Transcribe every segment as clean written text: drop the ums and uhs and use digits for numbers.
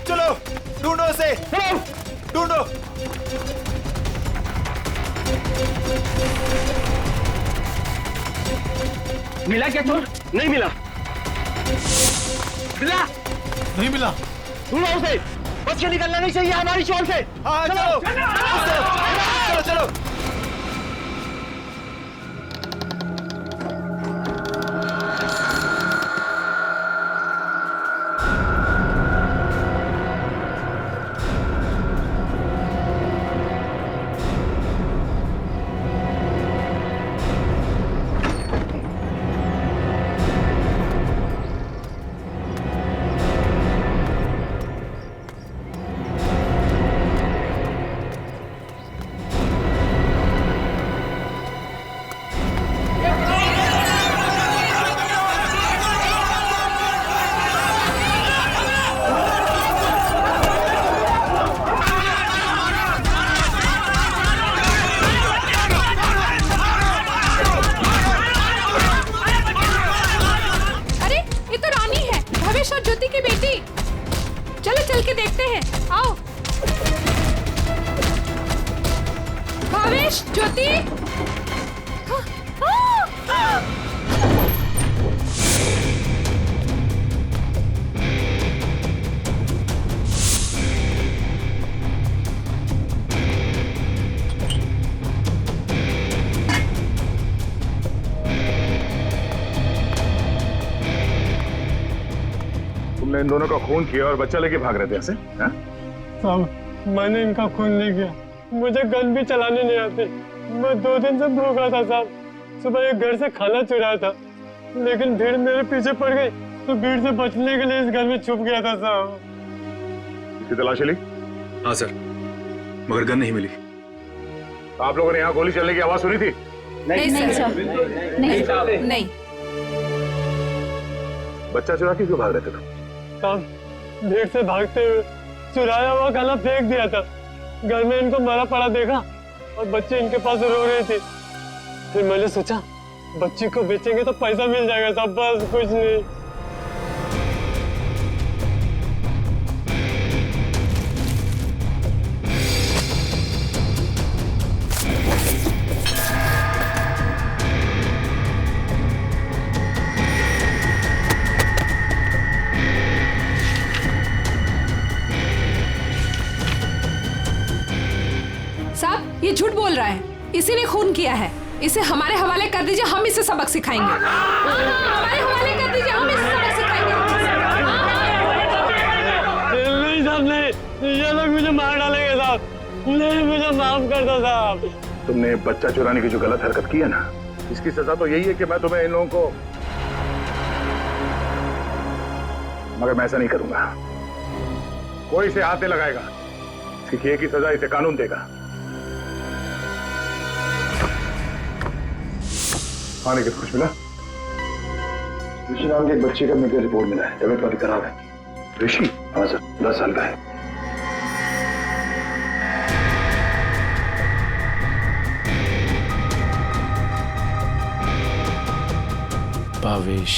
चलो ढूंढो उसे, ढूंढो। मिला क्या चोर? नहीं मिला। मिला? नहीं मिला। ढूंढो उसे, बच के निकलना नहीं चाहिए हमारी शॉल से। हाँ चलो चलो चलो। चल के देखते हैं, आओ। भावेश, ज्योति। तुमने इन दोनों का खून किया और बच्चा लेके भाग रहे थे ऐसे? साहब, मैंने इनका खून नहीं किया। मुझे गन भी चलाने नहीं आती। मैं 2 दिन से भूखा था साहब। सुबह एक घर से खाना चुराया था, लेकिन भीड़ मेरे पीछे पड़ गई तो भीड़ से बचने के लिए इस घर में छुप गया था साहब। इसकी तलाशी ली? हाँ सर, मगर गन नहीं मिली। आप लोगों ने यहाँ गोली चलने की आवाज सुनी थी? नहीं सर, नहीं। बच्चा चुरा के क्यों भाग रहे थे तुम? साहब, भीड़ से भागते हुए चुराया हुआ खाना फेंक दिया था। घर में इनको मरा पड़ा देखा और बच्ची इनके पास रो रही थी। फिर मैंने सोचा बच्ची को बेचेंगे तो पैसा मिल जाएगा साहब, बस कुछ नहीं। ये झूठ बोल रहा है, इसी ने खून किया है। इसे हमारे हवाले कर दीजिए, हम इसे सबक सिखाएंगे। हमारे हवाले कर दीजिए, हम इसे सबक सिखाएंगे। नहीं साहब, नहीं, ये लोग मुझे मार डालेंगे साहब। नहीं, मुझे माफ कर दो साहब। तुमने बच्चा चुराने की जो गलत हरकत की है ना, इसकी सजा तो यही है कि मैं तुम्हें इन लोगों को, मगर मैं ऐसा नहीं करूंगा। कोई इसे हाथ नहीं लगाएगा। इसकी एक ही सजा इसे कानून देगा। आने के कुछ मिला? ऋषि नाम के एक बच्चे का मेडिकल रिपोर्ट मिला है, तबीयत काफी खराब है। ऋषि? हाँ सर, 10 साल का है। भावेश,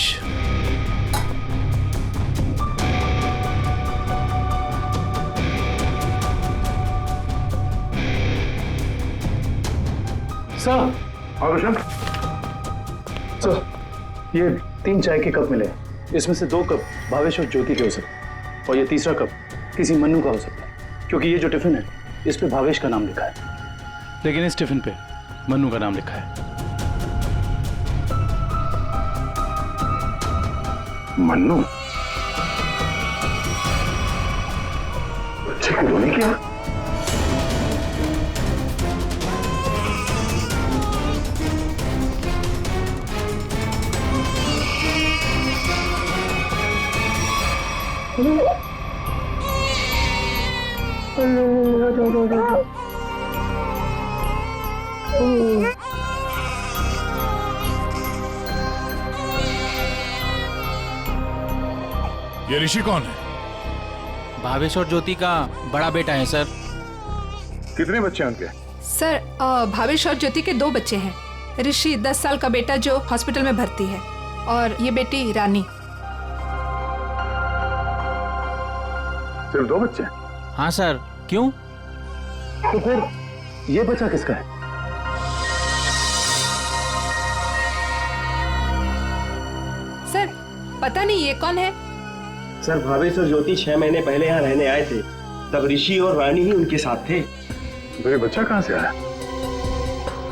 सर। हाँ रोशन? सर, ये 3 चाय के कप मिले। इसमें से 2 कप भावेश और ज्योति के हो सकते हैं और ये तीसरा कप किसी मन्नू का हो सकता है, क्योंकि ये जो टिफिन है इस पे भावेश का नाम लिखा है। लेकिन इस टिफिन पे मन्नू का नाम लिखा है। मन्नू बच्चे को रोने क्या? ये ऋषि कौन है? भावेश और ज्योति का बड़ा बेटा है सर। कितने बच्चे हैं उनके? सर भावेश और ज्योति के 2 बच्चे हैं। ऋषि 10 साल का बेटा जो हॉस्पिटल में भर्ती है, और ये बेटी रानी। सिर्फ 2 बच्चे? हाँ सर। क्यों? तो फिर ये बच्चा किसका है? सर पता नहीं ये कौन है। सर भावेश और ज्योति 6 महीने पहले यहाँ रहने आए थे, तब ऋषि और रानी ही उनके साथ थे। तो ये बच्चा कहाँ से आया?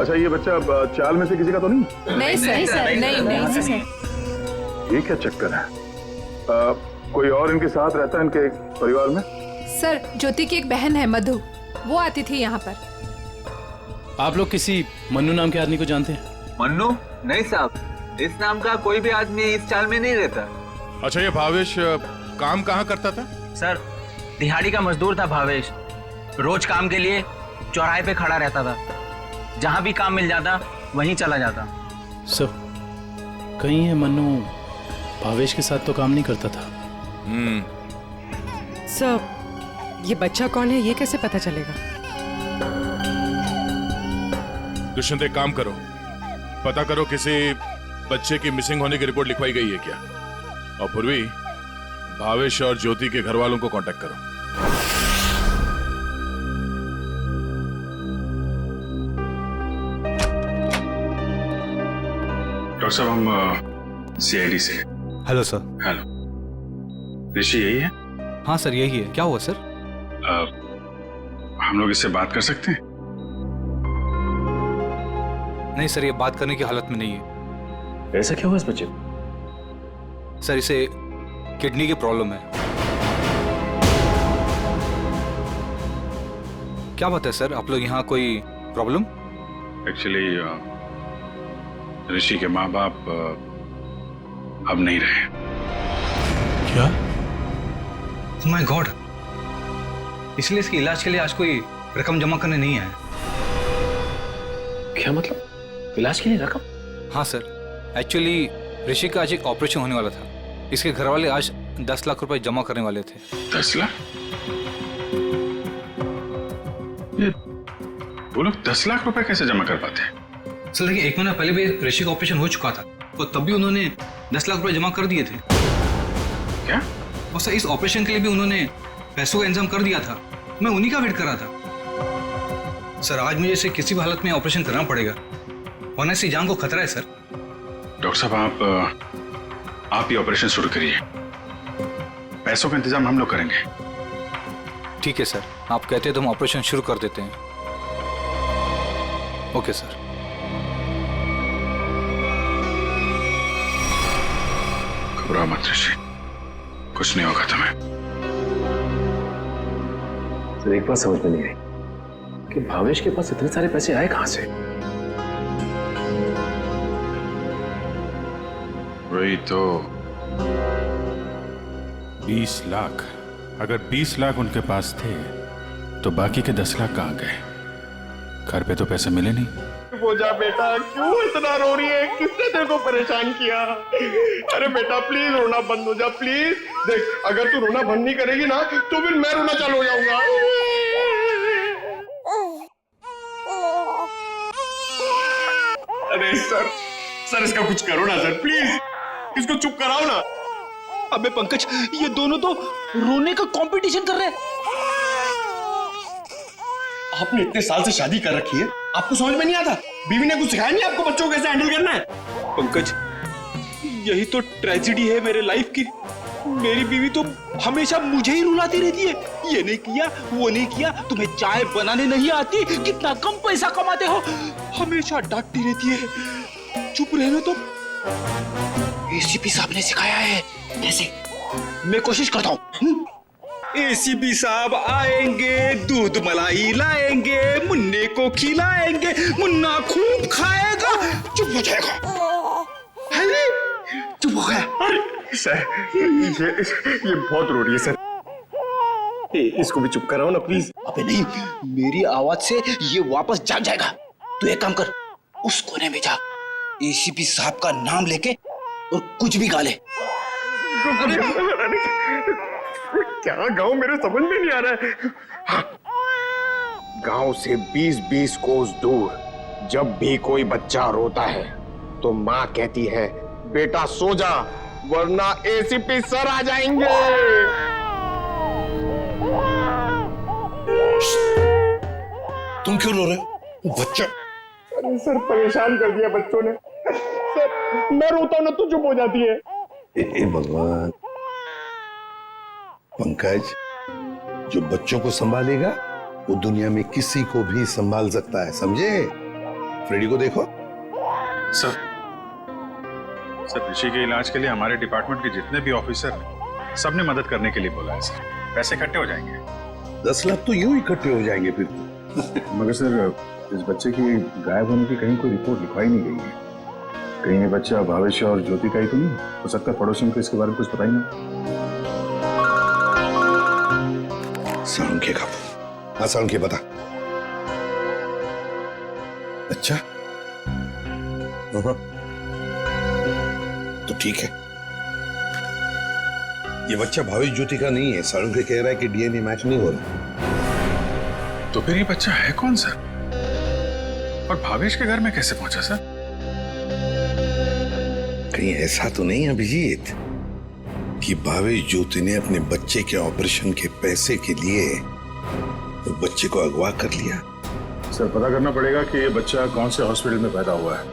अच्छा, ये बच्चा चाल में से किसी का तो नहीं? नहीं सर, नहीं सर। ये क्या चक्कर है? कोई और इनके साथ रहता है इनके परिवार में? सर ज्योति की एक बहन है मधु, वो आती थी यहाँ पर। आप लोग किसी मन्नू नाम के आदमी को जानते हैं? मन्नू? नहीं साहब, इस नाम का कोई भी आदमी इस चाल में नहीं रहता। अच्छा, ये भावेश काम कहाँ करता था? सर दिहाड़ी का मजदूर था भावेश। रोज काम के लिए चौराहे पे खड़ा रहता था। जहाँ भी काम मिल जाता वहीं चला जाता। सर कहीं ये मन्नू भावेश के साथ तो काम नहीं करता था? सर ये बच्चा कौन है ये कैसे पता चलेगा? दुष्यंत, एक काम करो, पता करो किसी बच्चे की मिसिंग होने की रिपोर्ट लिखवाई गई है क्या, और पूर्वी भावेश और ज्योति के घर वालों को कांटेक्ट करो। डॉक्टर साहब, हम सीआईडी से। Hello sir. हेलो, ऋषि यही है? हाँ सर यही है। क्या हुआ सर? हम लोग इससे बात कर सकते हैं? नहीं सर, ये बात करने की हालत में नहीं है। ऐसा क्या हुआ इस बच्चे को? सर इसे किडनी की प्रॉब्लम है। क्या बात है सर, आप लोग यहाँ कोई प्रॉब्लम? एक्चुअली ऋषि के माँ बाप अब नहीं रहे। क्या? ओह माय गॉड, इसलिए इसके इलाज के लिए आज कोई रकम जमा करने नहीं आया। क्या मतलब? इलाज के लिए रकम? हाँ सर, एक्चुअली ऋषि का आज एक ऑपरेशन होने वाला था। इसके घर वाले आज 10 लाख रुपए जमा करने वाले थे। 10 लाख? ये वो लोग 10 लाख रुपए कैसे जमा कर पाते हैं? सर देखिए, 1 महीना पहले भी ऋषि का ऑपरेशन हो चुका था, तो तब भी उन्होंने 10 लाख रुपए जमा कर दिए थे। क्या? और सर इस ऑपरेशन के लिए भी उन्होंने पैसों का इंतजाम कर दिया था। मैं उन्हीं का वेट कर रहा था। सर आज मुझे इसे किसी भी हालत में ऑपरेशन करना पड़ेगा, वरना इसकी जान को खतरा है सर। डॉक्टर साहब, आप ही ऑपरेशन शुरू करिए, पैसों का इंतजाम हम लोग करेंगे। ठीक है सर, आप कहते हैं तो हम ऑपरेशन शुरू कर देते हैं। Okay sir. घबराओ मत ऋषि, कुछ नहीं होगा तुम्हें। सर एक बात समझ में नहीं आई कि भावेश के पास इतने सारे पैसे आए कहां से? वही तो 20 लाख। अगर 20 लाख उनके पास थे तो बाकी के 10 लाख कहाँ गए? घर पे तो पैसे मिले नहीं। वो जा बेटा, क्यों इतना रो रही है? किसने तेरे को परेशान किया? अरे बेटा प्लीज रोना बंद हो जा, प्लीज। देख, अगर तू रोना बंद नहीं करेगी ना तो फिर मैं रोना चालू हो जाऊंगा। अरे सर इसका कुछ करो ना सर, प्लीज इसको चुप कराओ ना। अबे पंकज, ये दोनों तो रोने का कंपटीशन कर रहे हैं। आपने इतने साल से शादी कर रखी है, आपको समझ में नहीं आता? बीवी ने कुछ सिखाया नहीं आपको बच्चों को कैसे हैंडल करना है? पंकज, यही तो ट्रेजेडी है मेरे लाइफ की। मेरी बीवी तो हमेशा मुझे ही रुलाती रहती है, ये नहीं किया वो नहीं किया, तुम्हें चाय बनाने नहीं आती, कितना कम पैसा कमाते हो, हमेशा डांटती रहती है। चुप रहना तुम। एसीपी साहब ने सिखाया है कैसे, मैं कोशिश करता हूँ। एसीपी साहब आएंगे, दूध मलाई लाएंगे, मुन्ने को खिलाएंगे, मुन्ना खूब खाएगा, चुप हो जाएगा। अरे चुप हो गया। सर ये बहुत रो रही है सर, इसको भी चुप कराओ ना प्लीज। अबे नहीं, मेरी आवाज से ये वापस जाग जाएगा। तू एक काम कर, उस कोने में जा, एसीपी साहब का नाम लेके और कुछ भी गा ले। क्या गाँव, मेरे समझ में नहीं आ रहा है। हाँ। गांव से 20-20 कोस दूर जब भी कोई बच्चा रोता है तो माँ कहती है बेटा सो जा वरना एसीपी सर आ जाएंगे। तुम क्यों रो रहे हो? बच्चा। अरे सर परेशान कर दिया बच्चों ने। सर मैं रोता हूं ना तो चुप हो जाती है। हे भगवान। पंकज, जो बच्चों को संभालेगा वो दुनिया में किसी को भी संभाल सकता है, समझे? फ्रेडी को देखो। सर ऋषि के इलाज के लिए हमारे डिपार्टमेंट के जितने भी ऑफिसर हैं, सबने मदद करने के लिए बोला है सर। पैसे इकट्ठे हो जाएंगे। 10 लाख तो यूं इकट्ठे हो जाएंगे फिर। मगर सर इस बच्चे की गायब होने की कहीं कोई रिपोर्ट लिखवाई नहीं गई है। कहीं ये बच्चा भावेश और ज्योति का ही तो नहीं हो सकता? पड़ोसियों को इसके बारे में कुछ पता ही नहीं। सालुंखे का। हाँ सालुंखे बता। अच्छा तो ठीक है, ये बच्चा भावेश ज्योति का नहीं है। सालुंखे कह रहा है कि डीएनए मैच नहीं हो रहा। तो फिर ये बच्चा है कौन सर? और भावेश के घर में कैसे पहुंचा सर? कहीं ऐसा तो नहीं अभिजीत कि भावेश ज्योति ने अपने बच्चे के ऑपरेशन के पैसे के लिए तो बच्चे को अगवा कर लिया? सर पता करना पड़ेगा कि ये बच्चा कौन से हॉस्पिटल में पैदा हुआ है,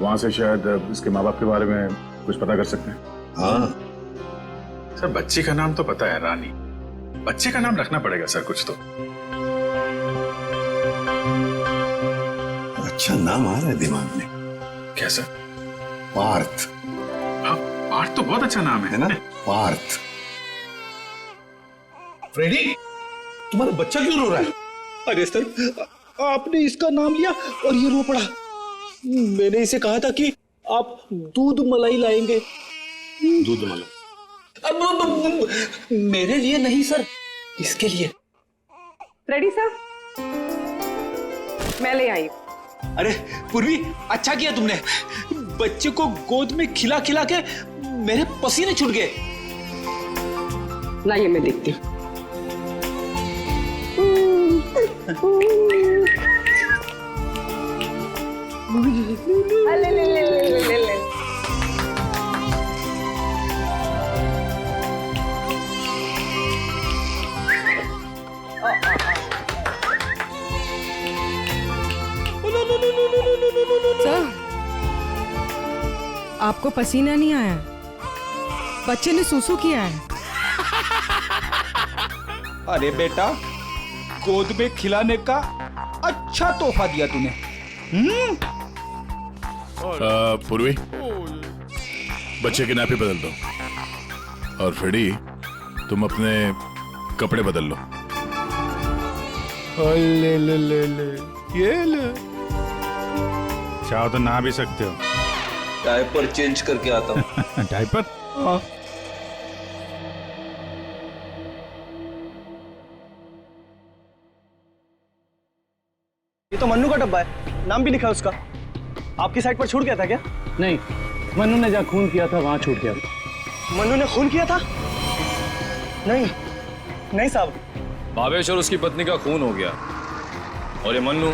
वहां से शायद इसके माँ बाप के बारे में कुछ पता कर सकते हैं। हाँ सर बच्ची का नाम तो पता है रानी, बच्चे का नाम रखना पड़ेगा सर कुछ तो। अच्छा नाम आ रहा है दिमाग में। क्या सर? पार्थ। हाँ पार्थ तो बहुत अच्छा नाम है ना? पार्थ। फ्रेडी तुम्हारा बच्चा क्यों रो रहा है? अरे सर आपने इसका नाम लिया और ये रो पड़ा। मैंने इसे कहा था कि आप दूध मलाई लाएंगे। दूध मलाई? अब मेरे लिए नहीं सर, इसके लिए। रेडी सर, मैं ले आई। अरे पूर्वी अच्छा किया तुमने, बच्चे को गोद में खिला खिला के मेरे पसीने छूट गए। लाइए मैं देखती हूँ। ले ले ले ले ले ले। सर, आपको पसीना नहीं आया? बच्चे ने सूसू किया है। अरे बेटा, गोद में खिलाने का अच्छा तोहफा दिया तूने। पूर्वी बच्चे की नापी बदल दो और फ्रेडी तुम अपने कपड़े बदल लो। ले ले ले ले, ये ले। चाहो तो नहा भी सकते हो। डायपर चेंज करके आता हूँ। डायपर? हाँ। ये तो मन्नू का डब्बा है, नाम भी लिखा है उसका। आपकी साइड पर छूट गया था क्या? नहीं, मन्नू ने जहाँ खून किया था वहां छूट गया। मन्नू ने खून किया था? नहीं नहीं साहब। भावेश और उसकी पत्नी का खून हो गया और ये मन्नू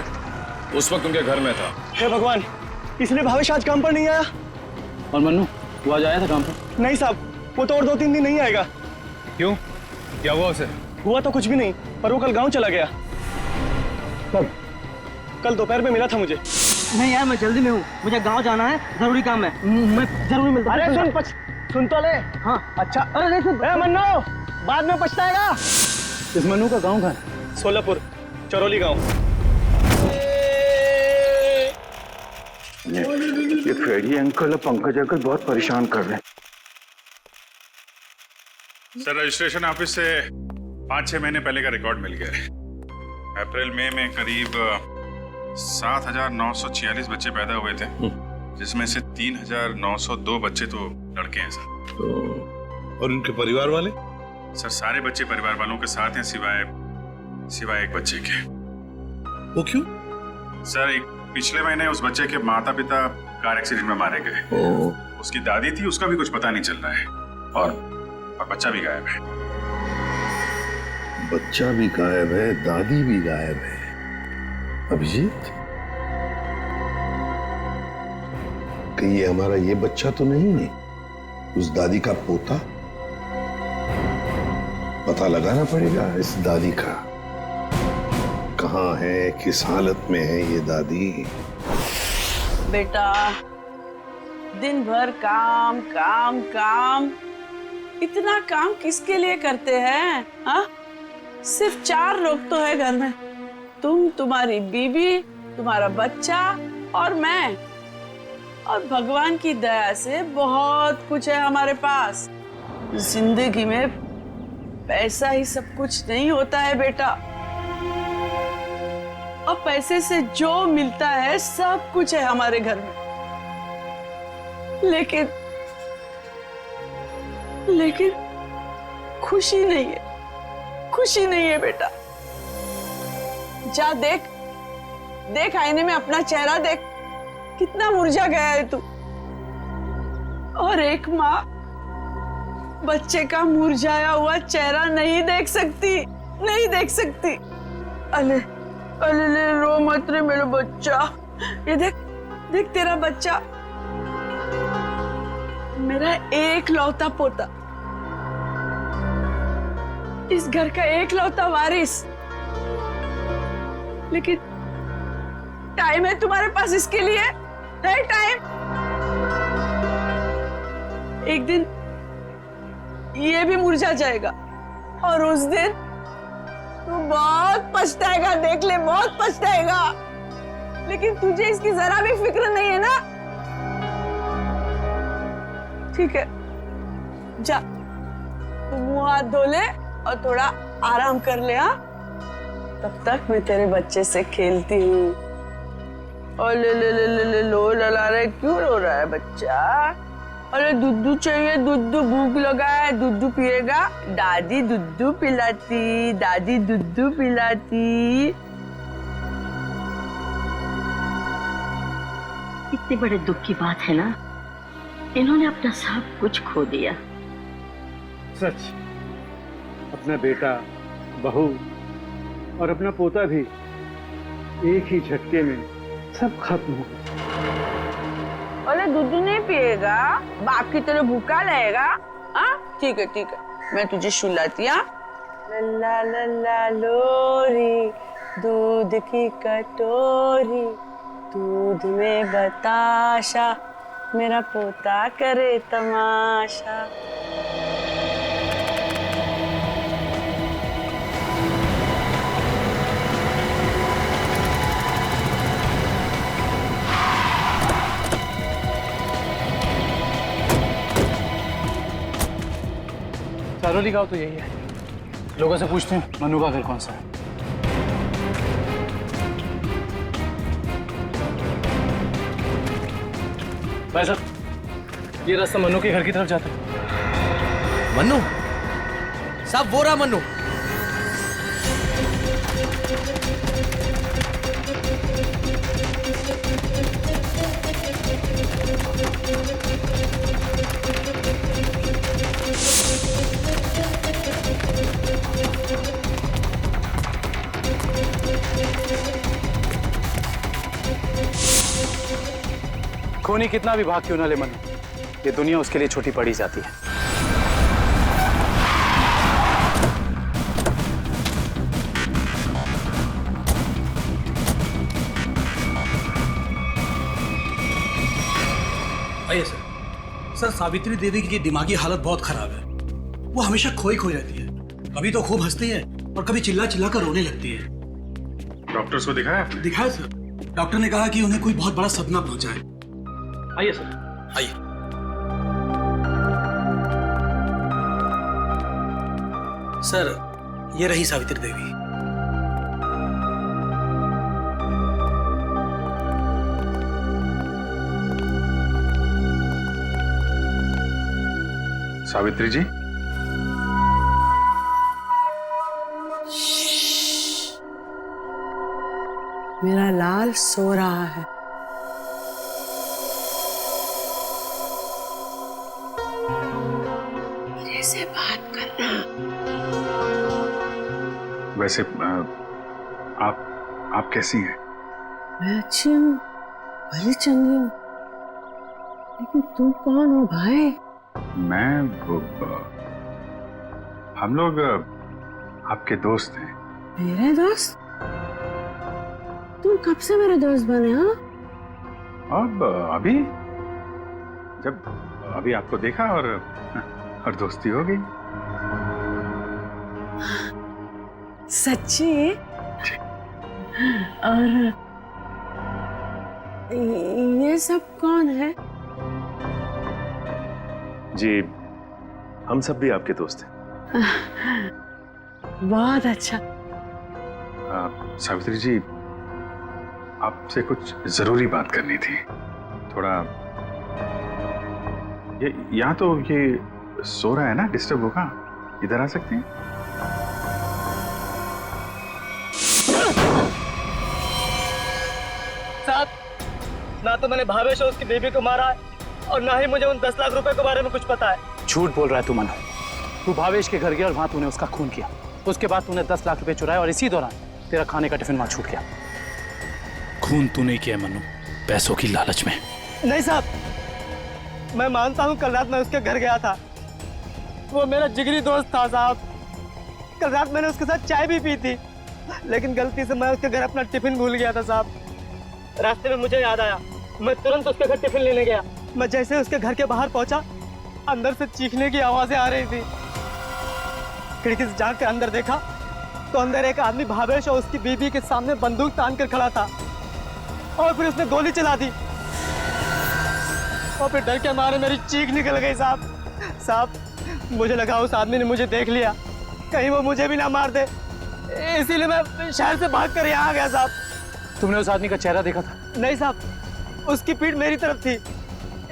उस वक्त उनके घर में था। हे भगवान, इसलिए भावेश आज काम पर नहीं आया। और मन्नू वो आज आया था काम पर? नहीं साहब, वो तो और 2-3 दिन नहीं आएगा। क्यों, क्या हुआ उसे? हुआ तो कुछ भी नहीं, पर वो कल गांव चला गया। कब? कल दोपहर में मिला था मुझे। नहीं यार, मैं जल्दी में हूँ, मुझे गांव जाना है, जरूरी काम है। मैं जरूरी मिलता हूँ। अरे सुन, सुन तो ले। हाँ अच्छा। अरे देख मन्नू, बाद में पछताएगा। इस मनु का गांव कहाँ है? सोलापुर, चरौली गांव। ये फेडी अंकल और पंकज अंकल बहुत परेशान कर रहे हैं। सर रजिस्ट्रेशन ऑफिस से 5-6 महीने पहले का रिकॉर्ड मिल गया है। अप्रैल मई में करीब 7,946 बच्चे पैदा हुए थे, जिसमें से 3,902 बच्चे तो लड़के हैं सर। और उनके परिवार वाले? सर सारे बच्चे परिवार वालों के साथ हैं सिवाय एक बच्चे के। वो क्यों? सर एक पिछले महीने उस बच्चे के माता पिता कार एक्सीडेंट में मारे गए। उसकी दादी थी, उसका भी कुछ पता नहीं चल रहा है, और बच्चा भी गायब है। बच्चा भी गायब है, दादी भी गायब है। अभिजीत, कहीं ये हमारा ये बच्चा तो नहीं है, उस दादी का पोता? पता लगाना पड़ेगा इस दादी का, कहाँ है, किस हालत में है ये दादी। बेटा दिन भर काम काम काम, इतना काम किसके लिए करते हैं? हाँ, सिर्फ 4 लोग तो है घर में, तुम, तुम्हारी बीबी, तुम्हारा बच्चा और मैं। और भगवान की दया से बहुत कुछ है हमारे पास। जिंदगी में पैसा ही सब कुछ नहीं होता है बेटा, और पैसे से जो मिलता है सब कुछ है हमारे घर में। लेकिन खुशी नहीं है, खुशी नहीं है बेटा। जा देख आईने में अपना चेहरा देख, कितना मुरझा गया है तू। और एक माँ बच्चे का मुरझाया हुआ चेहरा नहीं देख सकती। अले रो मत रे मेरा बच्चा। ये देख तेरा बच्चा, मेरा एक लौता पोता, इस घर का एक लौता वारिस। लेकिन टाइम है तुम्हारे पास इसके लिए? है टाइम? एक दिन ये भी मुरझा जाएगा, और उस दिन तू बहुत पछताएगा, देख ले बहुत पछताएगा। लेकिन तुझे इसकी जरा भी फिक्र नहीं है ना? ठीक है, जा तू मुंह हाथ धो ले और थोड़ा आराम कर ले। हाँ, तब तक मैं तेरे बच्चे से खेलती हूँ। और ले लो लला रहा है, क्यों रो रहा है बच्चा? अरे दूध चाहिए, दूध, भूख लगा है, दूध पिएगा? दादी दूध पिलाती, दादी दूध पिलाती। इतने बड़े दुख की बात है ना, इन्होंने अपना सब कुछ खो दिया। सच, अपना बेटा, बहू और अपना पोता भी एक ही झटके में सब खत्म हो गया। अरे दूध नहीं पिएगा? बाप की तरह भूखा रहेगा? हाँ ठीक है, मैं तुझे सुलाती। हाँ, लल्ला लल्ला लोरी, दूध की कटोरी, दूध में बताशा, मेरा पोता करे तमाशा। चरौली गांव तो यही है। लोगों से पूछते हैं मनु का घर कौन सा है। भाई साहब, ये रास्ता मनु के घर की तरफ जाता है। मनु साहब, वो रहा मनु। खूनी कितना भी भाग क्यों ना ले मनु, ये दुनिया उसके लिए छोटी पड़ी जाती है। आइए सर। सर सावित्री देवी की दिमागी हालत बहुत खराब है। वो हमेशा खोई खोई रहती है, कभी तो खूब हंसती है और कभी चिल्ला चिल्ला कर रोने लगती है। डॉक्टर्स को दिखाया आपने? दिखाया सर, डॉक्टर ने कहा कि उन्हें कोई बहुत बड़ा सदमा पहुंचा है। आइए सर, आइए। सर ये रही सावित्री देवी। सावित्री जी, मेरा लाल सो रहा है। मेरे से बात करना। वैसे आप कैसी हैं? मैं अच्छी हूँ, भली चंगी हूँ, लेकिन तू कौन हो भाई? हम लोग आपके दोस्त हैं। मेरे दोस्त? तुम कब से मेरे दोस्त बने? हाँ, अब अभी आपको देखा और दोस्ती हो गई। सच्ची? और ये सब कौन है? जी हम सब भी आपके दोस्त हैं। बहुत अच्छा। सावित्री जी, आपसे कुछ जरूरी बात करनी थी। थोड़ा यहाँ तो ये सो रहा है ना, डिस्टर्ब होगा, इधर आ सकते हैं? साहब, ना तो मैंने भावेश और उसकी बेबी को मारा है और ना ही मुझे उन 10 लाख रुपए के बारे में कुछ पता है। झूठ बोल रहा है तू मनु। तू भावेश के घर गया और वहां तूने उसका खून किया। उसके बाद तूने 10 लाख रुपए चुराए और इसी दौरान तेरा खाने का टिफिन वहां छूट गया। खून तू नहीं किया मनु, पैसों की लालच में। नहीं साहब, मैं मानता हूँ कल रात मैं उसके घर गया था। वो मेरा जिगरी दोस्त था साहब। कल रात मैंने उसके साथ चाय भी पी थी, लेकिन गलती से मैं उसके घर अपना टिफिन भूल गया था साहब। रास्ते में मुझे याद आया, मैं तुरंत उसके घर टिफिन लेने गया। मैं जैसे उसके घर के बाहर पहुंचा, अंदर से चीखने की आवाजें आ रही थी। खिड़की से झांक के अंदर देखा तो अंदर एक आदमी भावेश और उसकी बीबी के सामने बंदूक तान कर खड़ा था और फिर उसने गोली चला दी और फिर डर के मारे मेरी चीख निकल गई साहब। मुझे लगा उस आदमी ने मुझे देख लिया, कहीं वो मुझे भी ना मार दे, इसीलिए मैं शहर से भागकर यहाँ आ गया साहब। तुमने उस आदमी का चेहरा देखा था? नहीं साहब, उसकी पीठ मेरी तरफ थी,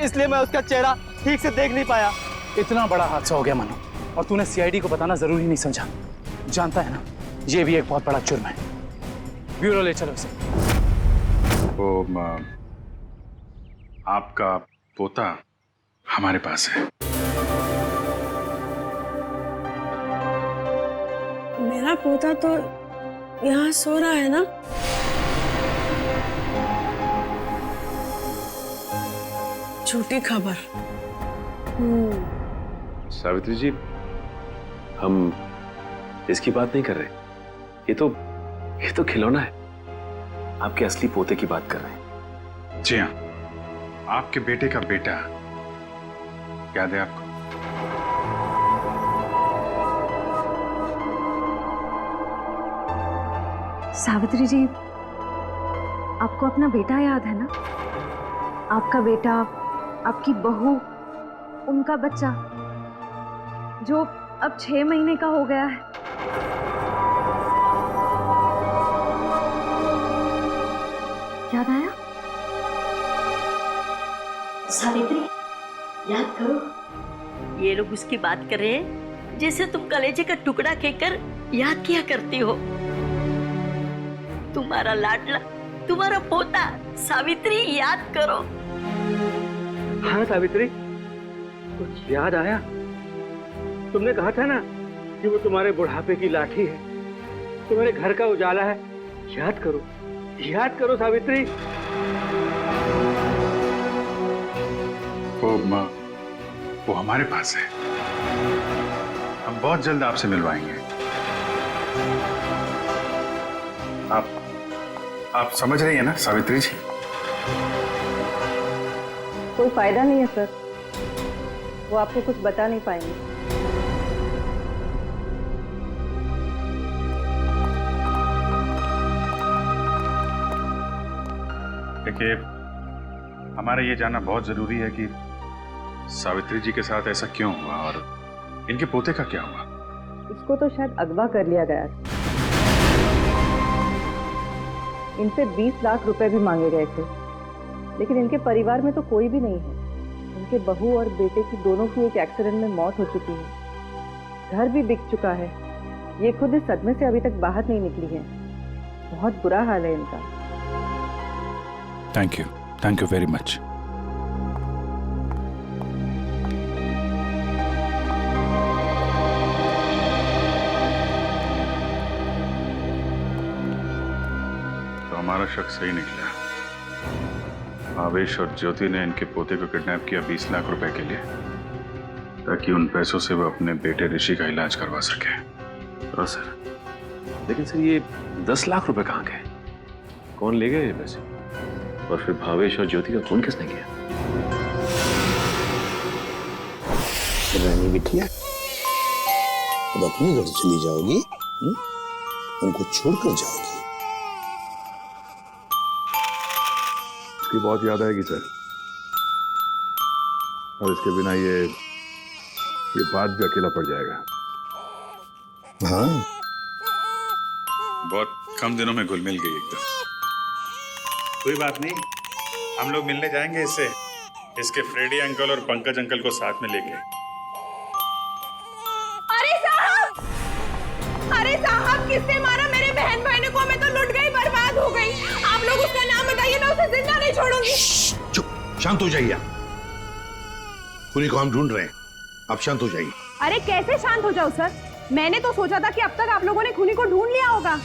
इसलिए मैं उसका चेहरा ठीक से देख नहीं पाया। इतना बड़ा हादसा हो गया मनु, और तूने सीआईडी को बताना जरूरी नहीं समझा। जानता है ना, ये भी एक बहुत बड़ा जुर्म है। ब्यूरो ले चलो इसे। वो आपका पोता हमारे पास है। मेरा पोता तो यहाँ सो रहा है ना? झूठी खबर। सावित्री जी, हम इसकी बात नहीं कर रहे। ये तो खिलौना है। आपके असली पोते की बात कर रहे हैं। जी हाँ, आपके बेटे का बेटा। याद है आपको? सावित्री जी, आपको अपना बेटा याद है ना? आपका बेटा, आपकी बहू, उनका बच्चा जो अब 6 महीने का हो गया है। याद आया? सावित्री, याद करो। ये लोग उसकी बात कर रहे हैं जैसे तुम कलेजे का टुकड़ा कहकर याद किया करती हो। तुम्हारा लाडला, तुम्हारा पोता सावित्री, याद करो। हाँ सावित्री, कुछ याद आया? तुमने कहा था ना कि वो तुम्हारे बुढ़ापे की लाठी है, तुम्हारे घर का उजाला है। याद करो सावित्री। वो हमारे पास है। हम बहुत जल्द आपसे मिलवाएंगे। आप समझ रही हैं ना सावित्री जी? कोई फायदा नहीं है सर। वो आपको कुछ बता नहीं पाएंगे। देखिए, हमारा ये जानना बहुत जरूरी है कि सावित्री जी के साथ ऐसा क्यों हुआ और इनके पोते का क्या हुआ। उसको तो शायद अगवा कर लिया गया था। इनसे 20 लाख रुपए भी मांगे गए थे, लेकिन इनके परिवार में तो कोई भी नहीं है। इनके बहू और बेटे की दोनों की एक एक्सीडेंट में मौत हो चुकी है। घर भी बिक चुका है। ये खुद इस सदमे से अभी तक बाहर नहीं निकली है। बहुत बुरा हाल है इनका। Thank you very much. हमारा शक सही निकला। भावेश और ज्योति ने इनके पोते को किडनैप किया 20 लाख रुपए के लिए, ताकि उन पैसों से वो अपने बेटे ऋषि का इलाज करवा सके। हाँ सर, लेकिन सर ये 10 लाख रुपए कहाँ गए? कौन ले गए ये पैसे? और फिर भावेश और ज्योति का खून किसने किया? रानी बिटिया, अब अपने घर चली जाओगी? हमको छोड़कर जाओगी? की बहुत याद आएगी सर, और इसके बिना ये बात भी अकेला पड़ जाएगा। हाँ, बहुत कम दिनों में घुल मिल गई एकदम। कोई बात नहीं, हम लोग मिलने जाएंगे इससे, इसके फ्रेडी अंकल और पंकज अंकल को साथ में लेके। अरे साहब, किसने मारा मेरे बहन भाई को? मैं तो लुट गई, बर्बाद हो गई। आप लोग उसका नाम बताइए, मैं उसे जिंदा नहीं छोड़ूंगी। चुप, शांत हो जाइए। खूनी को हम ढूंढ रहे हैं, आप शांत हो जाइए। अरे कैसे शांत हो जाओ सर? मैंने तो सोचा था कि अब तक आप लोगों ने खूनी को ढूंढ लिया होगा,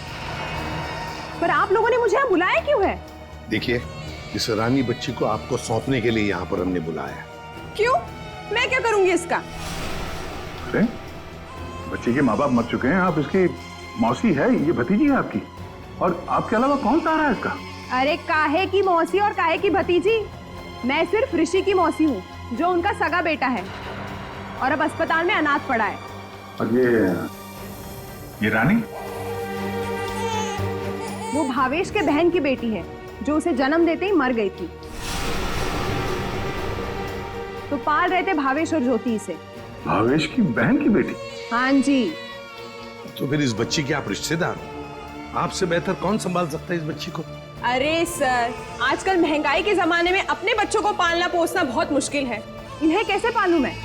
पर आप लोगों ने मुझे यहाँ बुलाया क्यों है? देखिए, इस रानी बच्ची को आपको सौंपने के लिए यहाँ पर हमने बुलाया। क्यों? मैं क्या करूंगी इसका? बच्चे के माँ बाप मर चुके हैं, आप इसकी मौसी है, ये भतीजी है आपकी, और आपके अलावा कौन सा आ रहा है इसका? अरे काहे की मौसी और काहे की भतीजी? मैं सिर्फ ऋषि की मौसी हूँ, जो उनका सगा बेटा है और अब अस्पताल में अनाथ पड़ा है। और ये रानी? वो भावेश के बहन की बेटी है, जो उसे जन्म देते ही मर गई थी। तो पाल रहे थे भावेश और ज्योति से। भावेश की बहन की बेटी? हाँ जी। तो फिर इस बच्ची के आप रिश्तेदार हो, आपसे बेहतर कौन संभाल सकता है इस बच्ची को? अरे सर, आजकल महंगाई के जमाने में अपने बच्चों को पालना पोसना बहुत मुश्किल है। इन्हें कैसे पालूं मैं?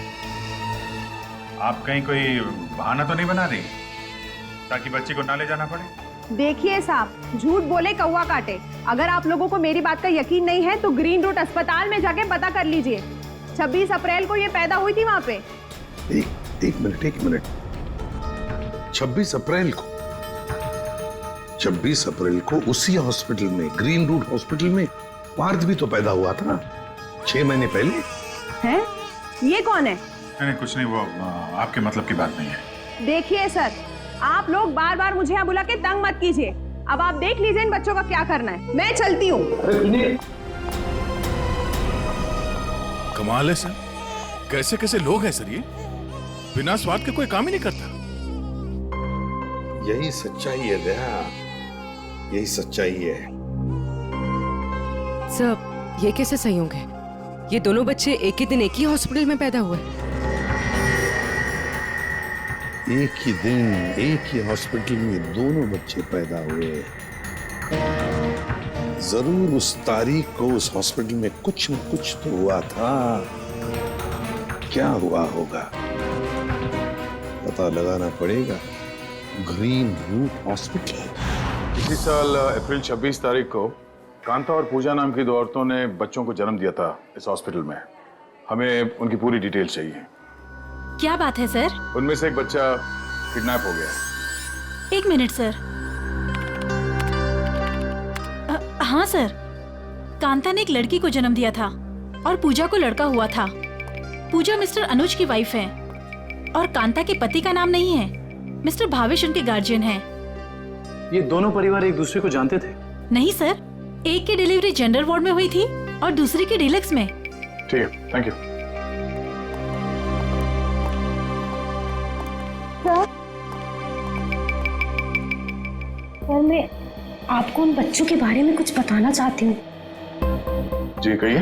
आप कहीं कोई बहाना तो नहीं बना रही ताकि बच्ची को ना ले जाना पड़े? देखिए साहब, झूठ बोले कौवा काटे। अगर आप लोगों को मेरी बात का यकीन नहीं है तो ग्रीन रूट अस्पताल में जाके पता कर लीजिए। 26 अप्रैल को ये पैदा हुई थी वहाँ पे। एक मिनट। 26 अप्रैल को उसी हॉस्पिटल में, ग्रीन रूट हॉस्पिटल में पार्थ भी तो पैदा हुआ था 6 महीने पहले। हैं? ये कौन है? नहीं, कुछ नहीं, वो आपके मतलब की बात नहीं है। देखिए सर, आप लोग बार बार मुझे यहाँ बुला के तंग मत कीजिए। अब आप देख लीजिए इन बच्चों का क्या करना है। मैं चलती हूँ। कमाल है सर, कैसे कैसे लोग हैं सर, ये बिना स्वार्थ के कोई काम ही नहीं करता। यही सच्चाई है दया, यही सच्चाई है। सर, ये कैसे संयोग है? ये दोनों बच्चे एक ही दिन एक ही हॉस्पिटल में पैदा हुए। एक ही दिन एक ही हॉस्पिटल में दोनों बच्चे पैदा हुए। जरूर उस तारीख को उस हॉस्पिटल में कुछ न कुछ तो हुआ था। क्या हुआ होगा पता लगाना पड़ेगा। Green route hospital. इसी साल अप्रैल 26 तारीख को कांता और पूजा नाम की 2 औरतों ने बच्चों को जन्म दिया था इस हॉस्पिटल में। हमें उनकी पूरी डिटेल चाहिए। क्या बात है सर? उनमें से एक बच्चा किडनैप हो गया। 1 मिनट सर। हाँ सर, कांता ने एक लड़की को जन्म दिया था और पूजा को लड़का हुआ था। पूजा मिस्टर अनुज की वाइफ है और कांता के पति का नाम नहीं है। मिस्टर भावेश उनके गार्जियन हैं। ये दोनों परिवार एक दूसरे को जानते थे? नहीं सर, एक की डिलीवरी जनरल वार्ड में हुई थी और दूसरी की डीलक्स में। ठीक है, थैंक यू। मैं आपको उन बच्चों के बारे में कुछ बताना चाहती हूँ। जी कहिए।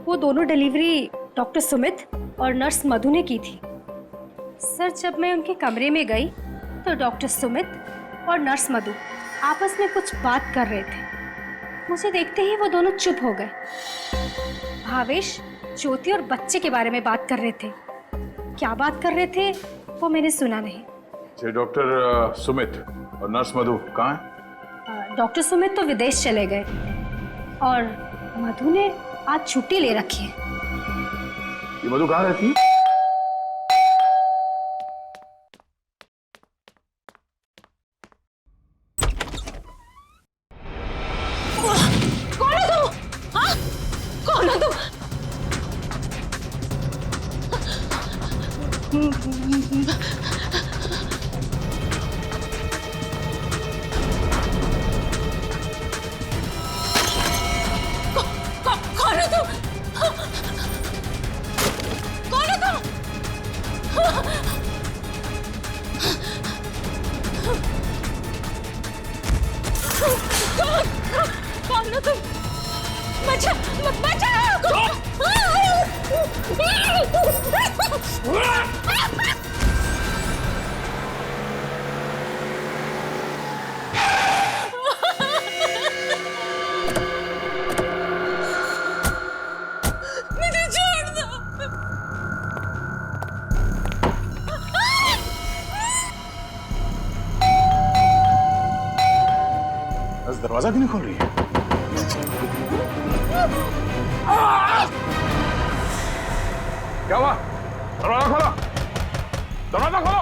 वो दोनों डिलीवरी डॉक्टर सुमित और नर्स मधु ने की थी। सर, जब मैं उनके कमरे में गई तो डॉक्टर सुमित और नर्स मधु आपस में कुछ बात कर रहे थे। मुझे देखते ही वो दोनों चुप हो गए। भावेश, ज्योति और बच्चे के बारे में बात कर रहे थे। क्या बात कर रहे थे वो मैंने सुना नहीं। डॉक्टर सुमित और नर्स मधु कहाँ हैं? डॉक्टर सुमित तो विदेश चले गए और मधु ने आज छुट्टी ले रखी है। ये मधु कहाँ रहती है? कौन हो तुम? हाँ? कौन हो तुम? कौन हो तुम? कौन हो तुम? कौन हो तुम? बचा, मुझे छोड़ दो। बस दरवाजा क्यों नहीं खोल रही है? क्या हुआ? दरवाजा खोलो, दरवाजा खोलो।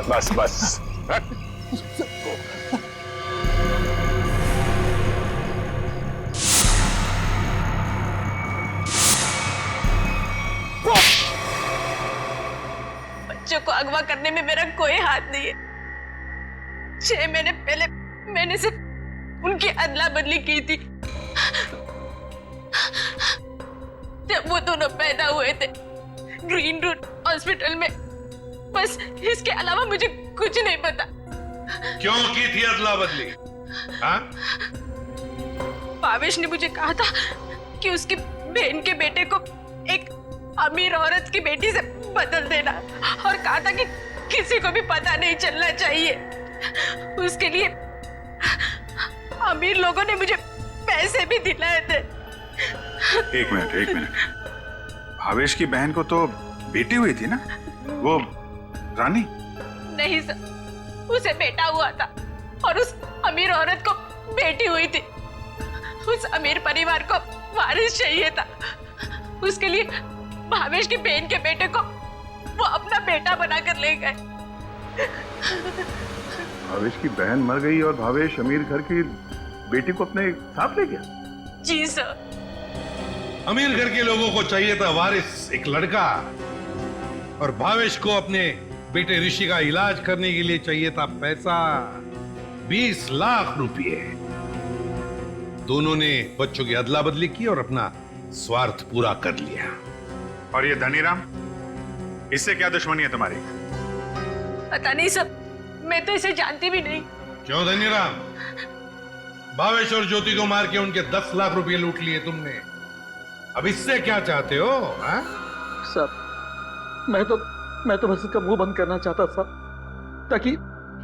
बस बस। बच्चों को अगवा करने में मेरा कोई हाथ नहीं है। 6 महीने पहले मैंने सिर्फ उनकी अदला बदली की थी। जब वो दोनों पैदा हुए थे ग्रीन रूट हॉस्पिटल में। बस इसके अलावा मुझे कुछ नहीं पता। क्यों की थी अदला बदली? हाँ? भावेश ने मुझे कहा था कि उसकी बहन के बेटे को एक अमीर औरत की बेटी से बदल देना और कहा था कि किसी को भी पता नहीं चलना चाहिए। उसके लिए अमीर लोगों ने मुझे पैसे भी दिलाए थे। एक मिनट। भावेश की बहन को तो बेटी हुई थी ना, वो रानी? नहीं सर, उसे बेटा हुआ था और उस अमीर औरत को बेटी हुई थी। उस अमीर परिवार को वारिस चाहिए था। उसके लिए भावेश की बहन के बेटे को वो अपना बेटा बनाकर ले गए। भावेश की बहन मर गई और भावेश अमीर घर की बेटी को अपने साथ ले गया? जी सर। अमीर घर के लोगों को चाहिए था वारिस, एक लड़का, और भावेश को अपने बेटे ऋषि का इलाज करने के लिए चाहिए था पैसा, 20 लाख रुपए। दोनों ने बच्चों की अदला बदली की और अपना स्वार्थ पूरा कर लिया। और ये धनीराम, इससे क्या दुश्मनी है तुम्हारी? पता नहीं सर, मैं तो इसे जानती भी नहीं। क्यों धनीराम? भावेश और ज्योति को मार के उनके 10 लाख रुपए लूट लिए तुमने। अब इससे क्या चाहते हो? हाँ? सर, मैं तो बस इसका मुंह बंद करना चाहता था ताकि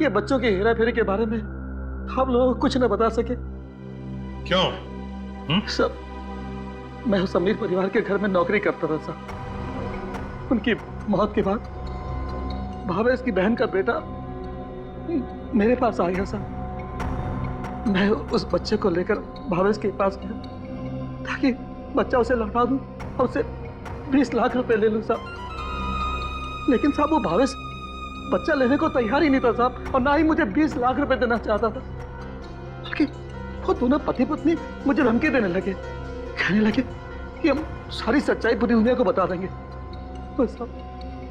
ये बच्चों के हेरा फेरी के बारे में हम लोगों को कुछ न बता सके। क्यों? सर, मैं उस अमीर परिवार के घर में नौकरी करता था सर। उनकी मौत के बाद भावेश की बहन का बेटा मेरे पास आ गया सर। मैं उस बच्चे को लेकर भावेश के पास गया ताकि बच्चा उसे लौटा दूं और उसे 20 लाख रुपए ले लूं साहब। लेकिन साहब वो बच्चा लेने को तैयार ही नहीं था साहब, और ना ही मुझे 20 लाख रुपए देना चाहता था। बल्कि वो दोनों पति पत्नी मुझे धमकी देने लगे, कहने लगे कि हम सारी सच्चाई पूरी दुनिया को बता देंगे। तो साहब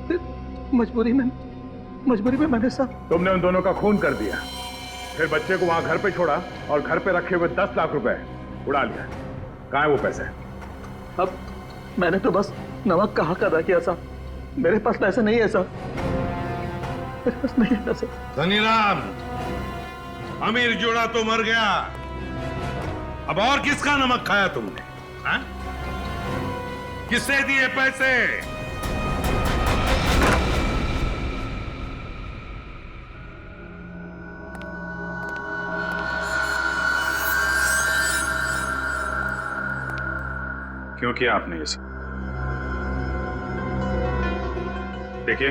फिर मजबूरी में मैंने साहब। तुमने उन दोनों का खून कर दिया, फिर बच्चे को वहां घर पे छोड़ा और घर पे रखे हुए 10 लाख रुपए उड़ा लिया। कहाँ है वो पैसे? अब मैंने तो बस नमक का हक अदा किया साहब, मेरे पास पैसे नहीं है साहब, मेरे पास नहीं है पैसे। धनीराम, अमीर जोड़ा तो मर गया, अब और किसका नमक खाया तुमने? हा? किससे दिए पैसे? क्यों किया आपने ये सब? देखिए,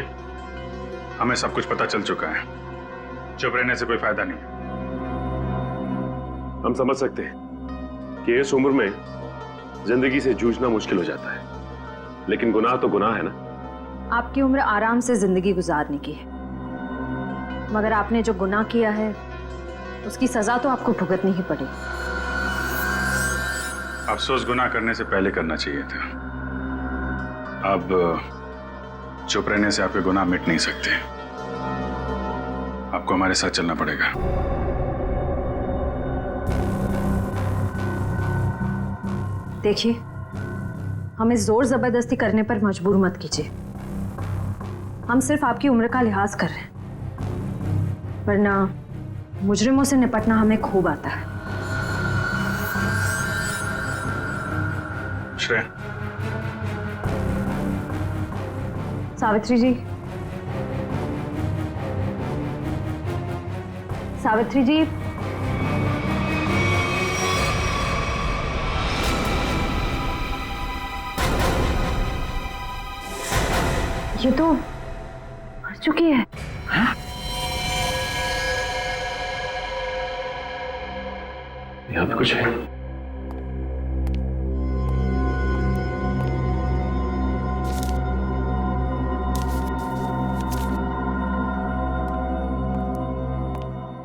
हमें सब कुछ पता चल चुका है, चुप रहने से कोई फायदा नहीं। हम समझ सकते हैं कि इस उम्र में जिंदगी से जूझना मुश्किल हो जाता है, लेकिन गुनाह तो गुनाह है ना। आपकी उम्र आराम से जिंदगी गुजारने की है, मगर आपने जो गुनाह किया है उसकी सजा तो आपको भुगतनी ही पड़ेगी। अफसोस गुनाह करने से पहले करना चाहिए था। अब चुप रहने से आपके गुनाह मिट नहीं सकते, आपको हमारे साथ चलना पड़ेगा। देखिए, हमें जोर जबरदस्ती करने पर मजबूर मत कीजिए, हम सिर्फ आपकी उम्र का लिहाज कर रहे हैं, वरना मुजरिमों से निपटना हमें खूब आता है। श्रेया, सावित्री जी, सावित्री जी, ये तो मर चुकी है। हाँ? यहाँ पे कुछ है।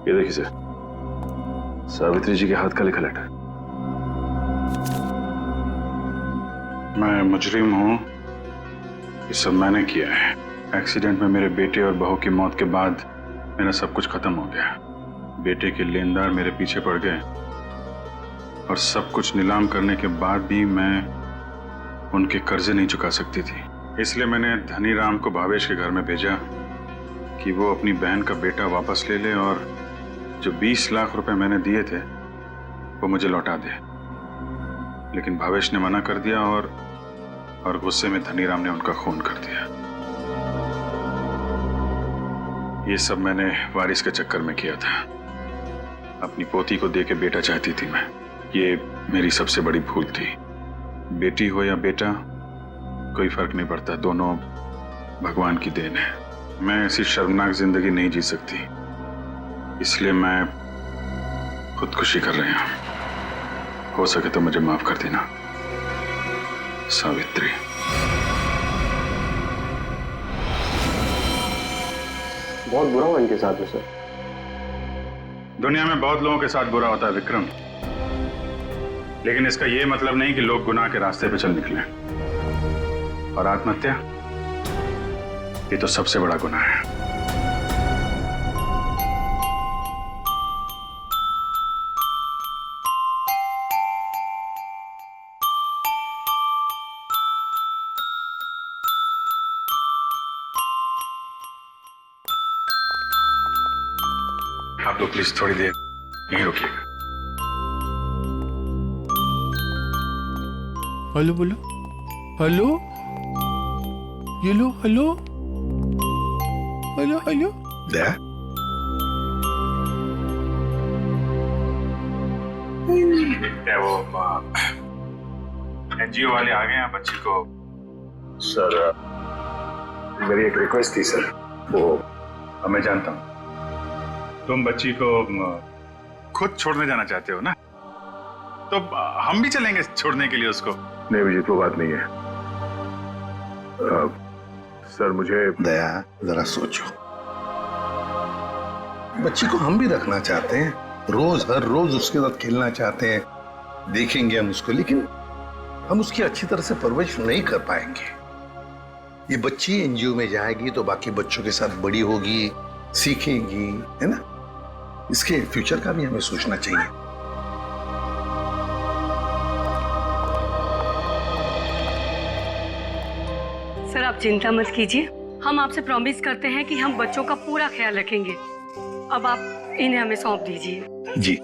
ये देखिए सर, सावित्री जी के हाथ का लिखा लेटर। मैं मुजरिम हूं, ये सब मैंने किया है। एक्सीडेंट में मेरे बेटे और बहू की मौत के बाद मेरा सब कुछ खत्म हो गया। बेटे के लेनदार मेरे पीछे पड़ गए और सब कुछ नीलाम करने के बाद भी मैं उनके कर्जे नहीं चुका सकती थी। इसलिए मैंने धनीराम को भावेश के घर में भेजा कि वो अपनी बहन का बेटा वापस ले ले और जो 20 लाख रुपए मैंने दिए थे वो मुझे लौटा दे। लेकिन भावेश ने मना कर दिया और गुस्से में धनीराम ने उनका खून कर दिया। ये सब मैंने वारिस के चक्कर में किया था। अपनी पोती को दे के बेटा चाहती थी मैं। ये मेरी सबसे बड़ी भूल थी। बेटी हो या बेटा, कोई फर्क नहीं पड़ता, दोनों भगवान की देन है। मैं ऐसी शर्मनाक जिंदगी नहीं जी सकती, इसलिए मैं खुदकुशी कर रही हूं। हो सके तो मुझे माफ कर देना सावित्री। बहुत बुरा हुआ इनके साथ में सर। दुनिया में बहुत लोगों के साथ बुरा होता है विक्रम, लेकिन इसका यह मतलब नहीं कि लोग गुनाह के रास्ते पे चल निकले। और आत्महत्या, ये तो सबसे बड़ा गुनाह है। आप लोग प्लीज थोड़ी देर यहीं रुकिएगा। हेलो बोलो, हेलो, ये लो, हेलो, हेलो, हेलो। क्या वो एनजीओ वाले आ गए हैं बच्ची को? सर, मेरी एक रिक्वेस्ट थी सर। वो मैं जानता हूँ तुम बच्ची को खुद छोड़ने जाना चाहते हो ना, तो हम भी चलेंगे छोड़ने के लिए उसको। नहीं विजित, वो बात नहीं है। सर मुझे दया, जरा सोचो। बच्ची को हम भी रखना चाहते हैं, रोज हर रोज उसके साथ खेलना चाहते हैं, देखेंगे हम उसको, लेकिन हम उसकी अच्छी तरह से परवरिश नहीं कर पाएंगे। ये बच्ची एनजीओ में जाएगी तो बाकी बच्चों के साथ बड़ी होगी, सीखेगी, है ना? इसके फ्यूचर का भी हमें सोचना चाहिए। सर आप चिंता मत कीजिए, हम आपसे प्रॉमिस करते हैं कि हम बच्चों का पूरा ख्याल रखेंगे। अब आप इन्हें हमें सौंप दीजिए। जी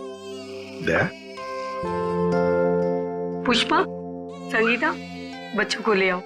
दया। पुष्पा, संगीता, बच्चों को ले आओ।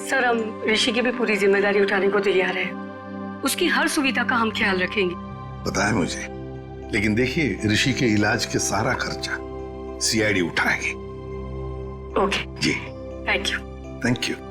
सर हम ऋषि की भी पूरी जिम्मेदारी उठाने को तैयार है। उसकी हर सुविधा का हम ख्याल रखेंगे। पता है मुझे, लेकिन देखिए ऋषि के इलाज के सारा खर्चा सीआईडी उठाएगी। ओके जी थैंक यू। Thank you.